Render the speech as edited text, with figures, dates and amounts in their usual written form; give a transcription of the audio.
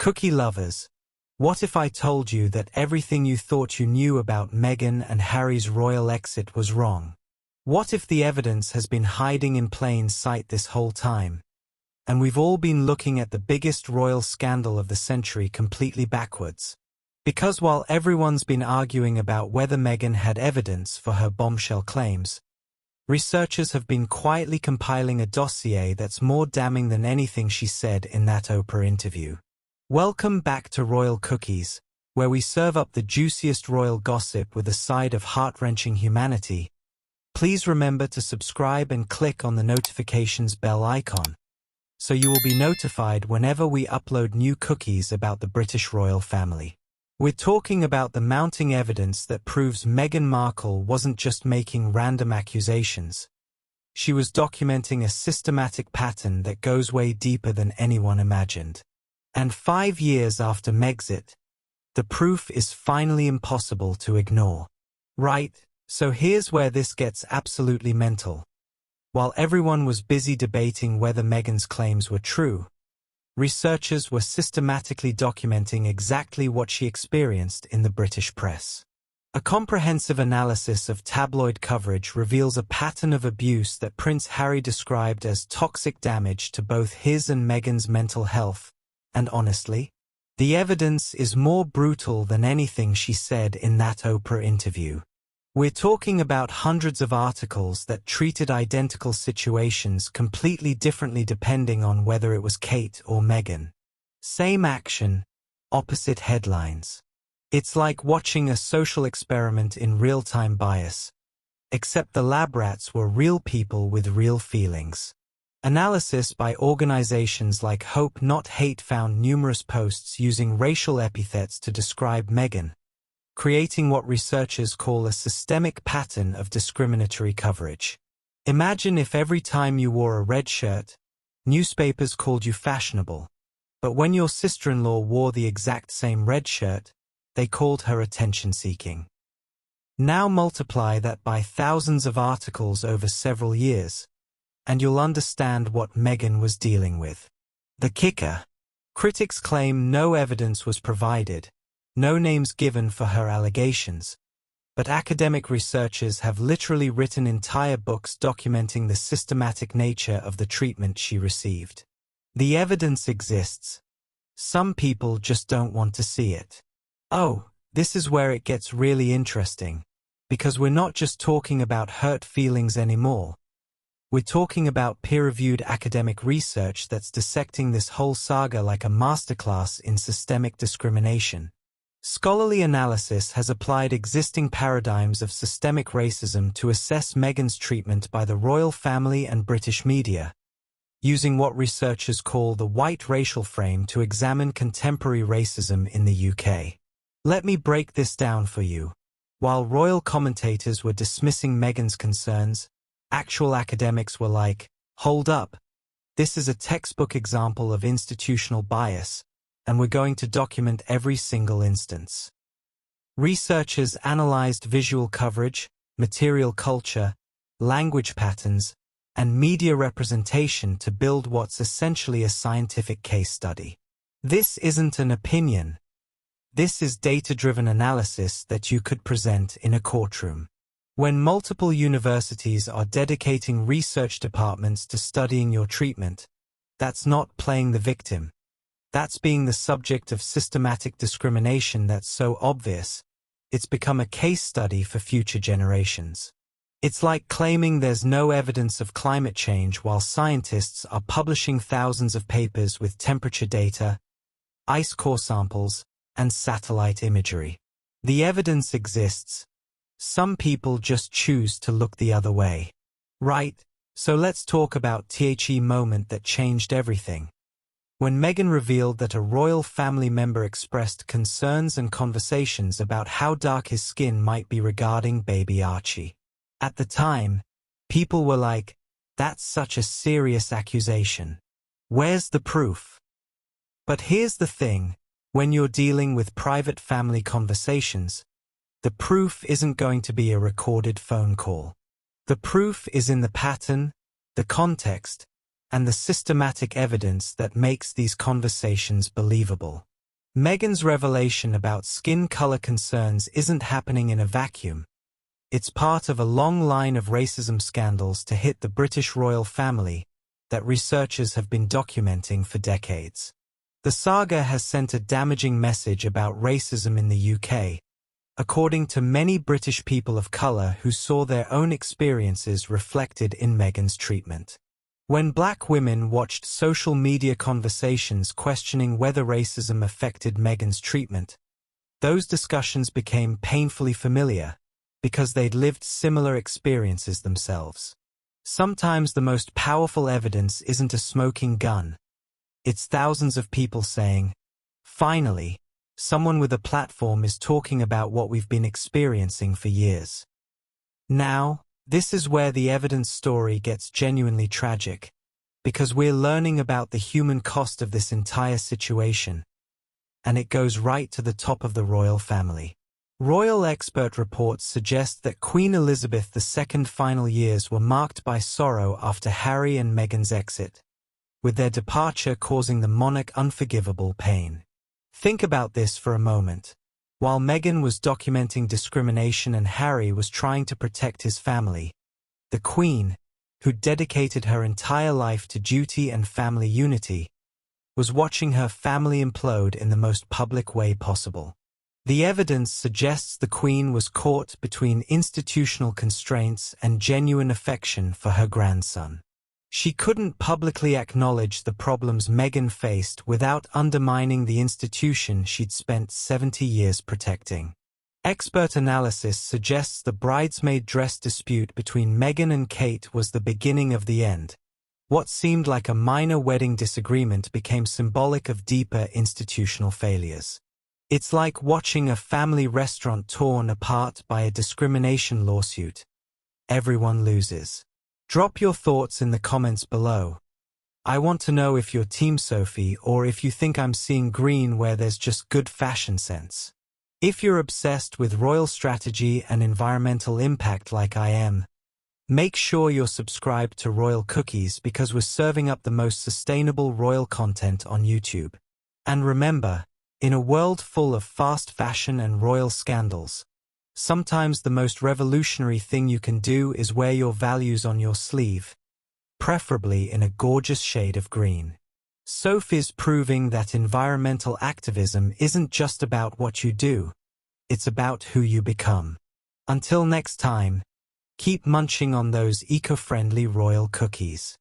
Cookie lovers, what if I told you that everything you thought you knew about Meghan and Harry's royal exit was wrong? What if the evidence has been hiding in plain sight this whole time, and we've all been looking at the biggest royal scandal of the century completely backwards? Because while everyone's been arguing about whether Meghan had evidence for her bombshell claims, researchers have been quietly compiling a dossier that's more damning than anything she said in that Oprah interview. Welcome back to Royal Cookies, where we serve up the juiciest royal gossip with a side of heart-wrenching humanity. Please remember to subscribe and click on the notifications bell icon, so you will be notified whenever we upload new cookies about the British royal family. We're talking about the mounting evidence that proves Meghan Markle wasn't just making random accusations. She was documenting a systematic pattern that goes way deeper than anyone imagined. And 5 years after Megxit, the proof is finally impossible to ignore. Right, so here's where this gets absolutely mental. While everyone was busy debating whether Meghan's claims were true, researchers were systematically documenting exactly what she experienced in the British press. A comprehensive analysis of tabloid coverage reveals a pattern of abuse that Prince Harry described as toxic damage to both his and Meghan's mental health. And honestly, the evidence is more brutal than anything she said in that Oprah interview. We're talking about hundreds of articles that treated identical situations completely differently depending on whether it was Kate or Meghan. Same action, opposite headlines. It's like watching a social experiment in real-time bias, except the lab rats were real people with real feelings. Analysis by organizations like Hope Not Hate found numerous posts using racial epithets to describe Meghan, creating what researchers call a systemic pattern of discriminatory coverage. Imagine if every time you wore a red shirt, newspapers called you fashionable, but when your sister-in-law wore the exact same red shirt, they called her attention-seeking. Now multiply that by thousands of articles over several years, and you'll understand what Meghan was dealing with. The kicker: critics claim no evidence was provided, no names given for her allegations, but academic researchers have literally written entire books documenting the systematic nature of the treatment she received. The evidence exists. Some people just don't want to see it. Oh, this is where it gets really interesting, because we're not just talking about hurt feelings anymore. We're talking about peer-reviewed academic research that's dissecting this whole saga like a masterclass in systemic discrimination. Scholarly analysis has applied existing paradigms of systemic racism to assess Meghan's treatment by the royal family and British media, using what researchers call the white racial frame to examine contemporary racism in the UK. Let me break this down for you. While royal commentators were dismissing Meghan's concerns, actual academics were like, hold up, this is a textbook example of institutional bias, and we're going to document every single instance. Researchers analyzed visual coverage, material culture, language patterns, and media representation to build what's essentially a scientific case study. This isn't an opinion. This is data-driven analysis that you could present in a courtroom. When multiple universities are dedicating research departments to studying your treatment, that's not playing the victim. That's being the subject of systematic discrimination that's so obvious, it's become a case study for future generations. It's like claiming there's no evidence of climate change while scientists are publishing thousands of papers with temperature data, ice core samples, and satellite imagery. The evidence exists. Some people just choose to look the other way. Right, so let's talk about the moment that changed everything. When Meghan revealed that a royal family member expressed concerns and conversations about how dark his skin might be regarding baby Archie. At the time, people were like, that's such a serious accusation. Where's the proof? But here's the thing, when you're dealing with private family conversations, the proof isn't going to be a recorded phone call. The proof is in the pattern, the context, and the systematic evidence that makes these conversations believable. Meghan's revelation about skin color concerns isn't happening in a vacuum. It's part of a long line of racism scandals to hit the British royal family that researchers have been documenting for decades. The saga has sent a damaging message about racism in the UK, according to many British people of color who saw their own experiences reflected in Meghan's treatment. When black women watched social media conversations questioning whether racism affected Meghan's treatment, those discussions became painfully familiar because they'd lived similar experiences themselves. Sometimes the most powerful evidence isn't a smoking gun. It's thousands of people saying, "Finally, someone with a platform is talking about what we've been experiencing for years." Now, this is where the evidence story gets genuinely tragic, because we're learning about the human cost of this entire situation, and it goes right to the top of the royal family. Royal expert reports suggest that Queen Elizabeth II's final years were marked by sorrow after Harry and Meghan's exit, with their departure causing the monarch unforgivable pain. Think about this for a moment. While Meghan was documenting discrimination and Harry was trying to protect his family, the Queen, who dedicated her entire life to duty and family unity, was watching her family implode in the most public way possible. The evidence suggests the Queen was caught between institutional constraints and genuine affection for her grandson. She couldn't publicly acknowledge the problems Meghan faced without undermining the institution she'd spent 70 years protecting. Expert analysis suggests the bridesmaid dress dispute between Meghan and Kate was the beginning of the end. What seemed like a minor wedding disagreement became symbolic of deeper institutional failures. It's like watching a family restaurant torn apart by a discrimination lawsuit. Everyone loses. Drop your thoughts in the comments below. I want to know if you're Team Sophie or if you think I'm seeing green where there's just good fashion sense. If you're obsessed with royal strategy and environmental impact like I am, make sure you're subscribed to Royal Cookies because we're serving up the most sustainable royal content on YouTube. And remember, in a world full of fast fashion and royal scandals, sometimes the most revolutionary thing you can do is wear your values on your sleeve, preferably in a gorgeous shade of green. Sophie's proving that environmental activism isn't just about what you do, it's about who you become. Until next time, keep munching on those eco-friendly royal cookies.